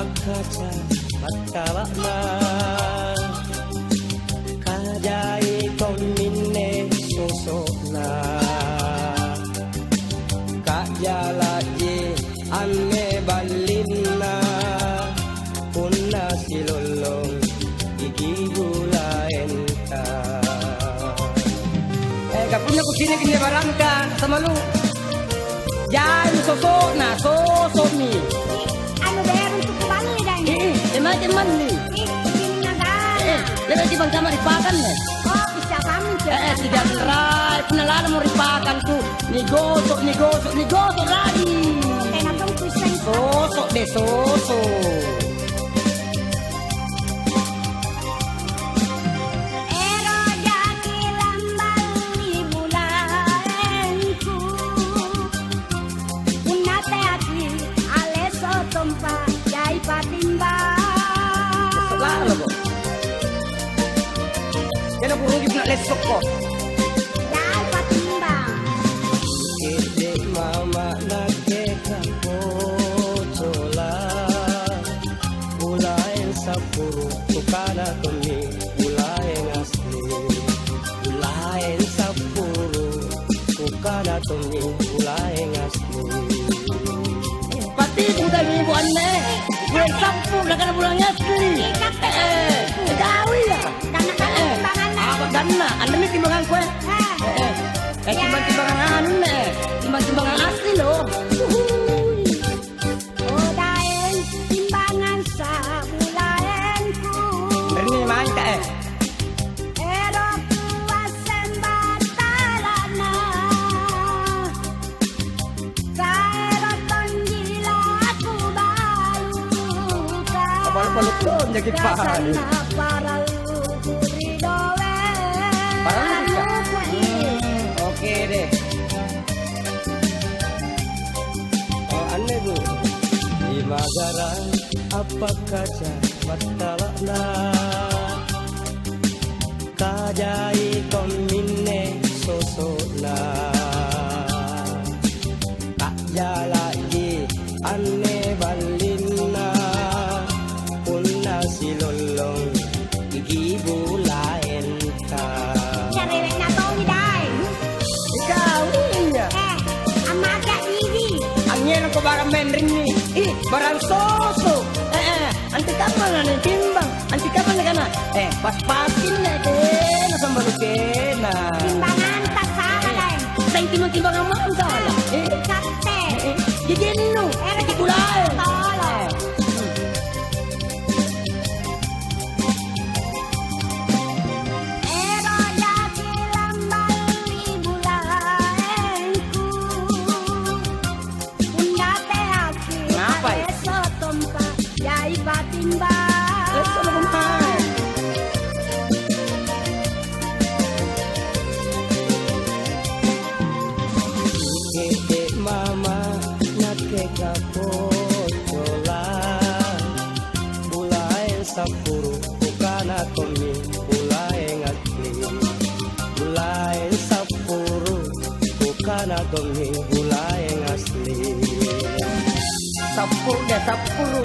kaca matalana kajai komine sosokna kajalaje ane balinna punna silolong gigi gula enta. Gak punya kini barangka sama lu. Jangan sosok nih. Anu bayar untuk kembali dan. Teman-teman nih. Ini negara. Jadi di bangsa mau ripakan nih. Oh bisa kami. Tidak berai. Penelaran mau ripakan tuh. Nih gosok lagi. Kena dong pusing. Sosok deh sosok. Kena burung juga lesok kok. Jai patimbang. Ide mama nake kapocola, ulaeng sapuru tukana kami, ulaeng asli, ulaeng sapuru tukana kami, ulaeng asli. Pati udah ibu aneh, gue sampur dah kena pulang asli. Tahu ya? Dana, anda ni timbangan kue. Timbangan anu nih, timbangan asli loh. Odaen timbangan sabulaenku. Ini mangka Ero kuasen batalana. Kaero tonjila aku baluka. Apa-apa lu jadi paham. Oke deh. Oh aneh bu. Di Magara apa kaca matalana kajai komine sosokna tak jalaki aneh balinna punna silolong gigi bulaen ka. Ko barang menring nih, barang sosok. Anti kapan nih timbang, anti kapan nih kana? Pas-pasin deh, nasa baru kena. Timbangan tak salah. Saya timbang mana salah? Kate. Jadi nu, jadi gulai. Sapuru bukana komi ulaeng asli ulaeng sapuru bukana komi ulaeng asli sapuru deh sapuru